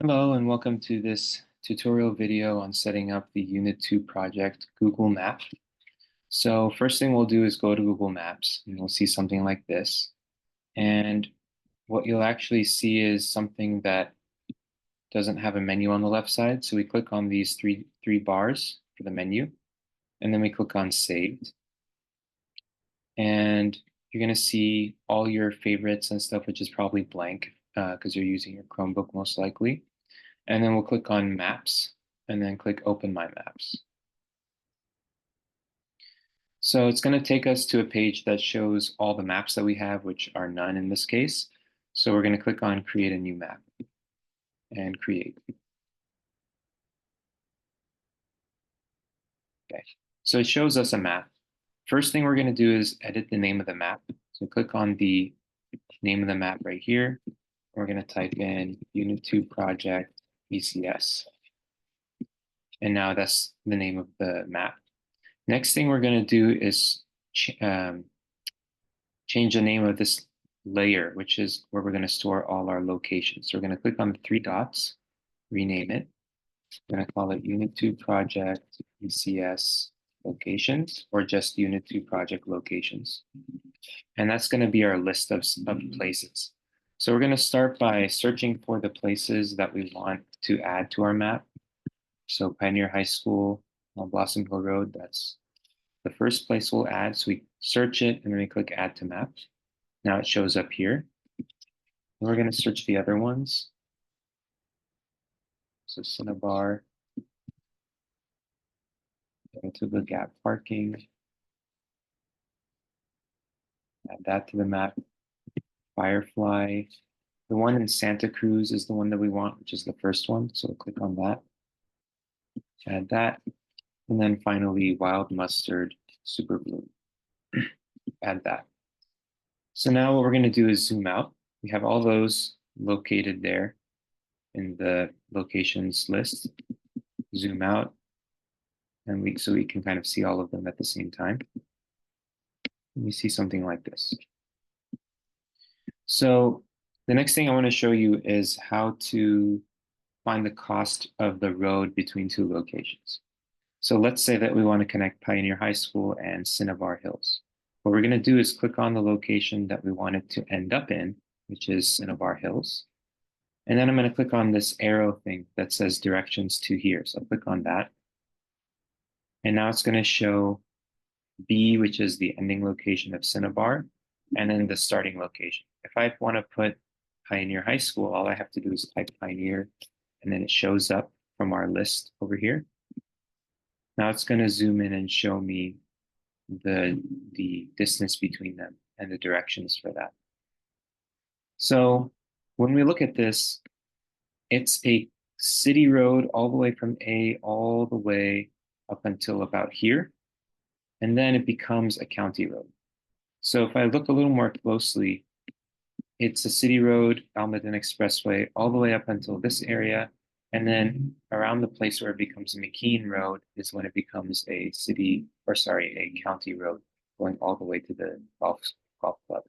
Hello and welcome to this tutorial video on setting up the Unit 2 project Google Map. So first thing we'll do is go to Google Maps and we'll see something like this. And what you'll actually see is something that doesn't have a menu on the left side. So we click on these three bars for the menu, and then we click on Saved. And you're going to see all your favorites and stuff, which is probably blank because you're using your Chromebook most likely. And then we'll click on Maps and then click Open My Maps. So it's going to take us to a page that shows all the maps that we have, which are none in this case. So we're going to click on Create a New Map and Create. Okay, so it shows us a map. First thing we're going to do is edit the name of the map. So click on the name of the map right here. We're going to type in Unit 2 Project ECS. And now that's the name of the map. Next thing we're going to do is change the name of this layer, which is where we're going to store all our locations. So we're going to click on the three dots, rename it. We're going to call it Unit 2 Project ECS Locations, or just Unit 2 Project Locations. And that's going to be our list of places. So we're going to start by searching for the places that we want to add to our map. So Pioneer High School, Blossom Hill Road, that's the first place we'll add. So we search it and then we click Add to Map. Now it shows up here. And we're going to search the other ones. So Cinnabar, go to the gap parking, add that to the map. Firefly, the one in Santa Cruz is the one that we want, which is the first one. So we'll click on that, add that. And then finally, Wild Mustard, Super Bloom, add that. So now what we're going to do is zoom out. We have all those located there in the locations list. Zoom out, and so we can kind of see all of them at the same time. And we see something like this. So the next thing I want to show you is how to find the cost of the road between two locations. So let's say that we want to connect Pioneer High School and Cinnabar Hills. What we're going to do is click on the location that we want it to end up in, which is Cinnabar Hills. And then I'm going to click on this arrow thing that says directions to here. So I'll click on that. And now it's going to show B, which is the ending location of Cinnabar, and then the starting location. If I want to put Pioneer High School, all I have to do is type Pioneer, and then it shows up from our list over here. Now it's going to zoom in and show me the distance between them and the directions for that. So when we look at this, it's a city road all the way from A all the way up until about here. And then it becomes a county road. So if I look a little more closely, it's a city road, Almaden Expressway, all the way up until this area. And then around the place where it becomes McKean Road is when it becomes a county road going all the way to the golf club.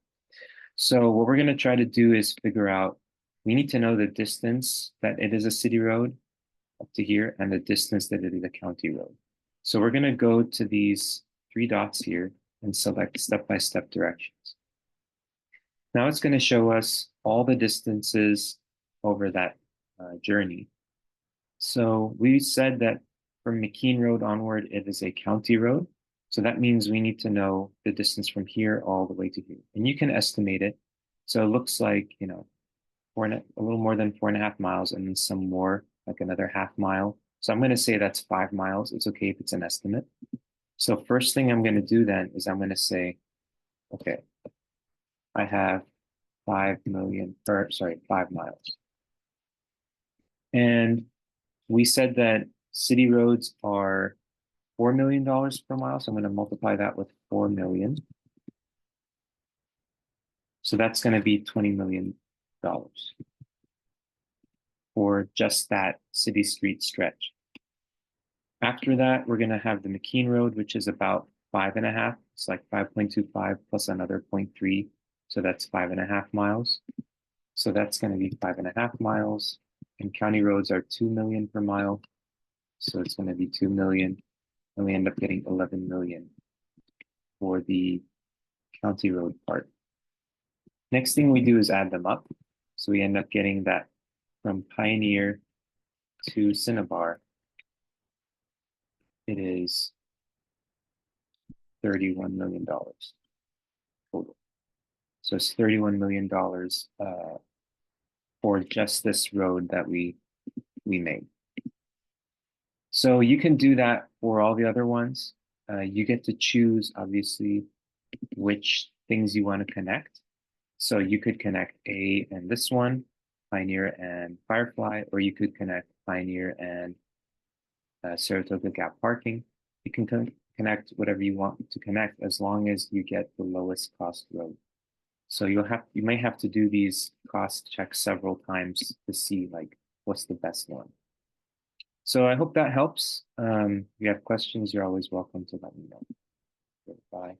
So what we're going to try to do is figure out, we need to know the distance that it is a city road up to here and the distance that it is a county road. So we're going to go to these three dots here and select step-by-step directions. Now it's going to show us all the distances over that journey. So we said that from McKean Road onward, it is a county road. So that means we need to know the distance from here all the way to here. And you can estimate it. So it looks like, a little more than 4.5 miles and then some more, like another half mile. So I'm going to say that's 5 miles. It's okay if it's an estimate. So first thing I'm going to do then is I'm going to say, okay, I have 5 miles. And we said that city roads are $4 million per mile. So I'm going to multiply that with 4 million. So that's going to be $20 million for just that city street stretch. After that, we're going to have the McKean Road, which is about 5.5. It's like 5.25 plus another 0.3. So that's 5.5 miles. So that's going to be 5.5 miles. And county roads are 2 million per mile. So it's going to be 2 million. And we end up getting 11 million for the county road part. Next thing we do is add them up. So we end up getting that from Pioneer to Cinnabar, it is $31 million total. So it's $31 million for just this road that we made. So you can do that for all the other ones. You get to choose, obviously, which things you want to connect. So you could connect A and this one, Pioneer and Firefly, or you could connect Pioneer and Saratoga Gap Parking. You can connect whatever you want to connect as long as you get the lowest cost road. So you may have to do these cost checks several times to see like what's the best one. So I hope that helps. If you have questions, you're always welcome to let me know. Bye.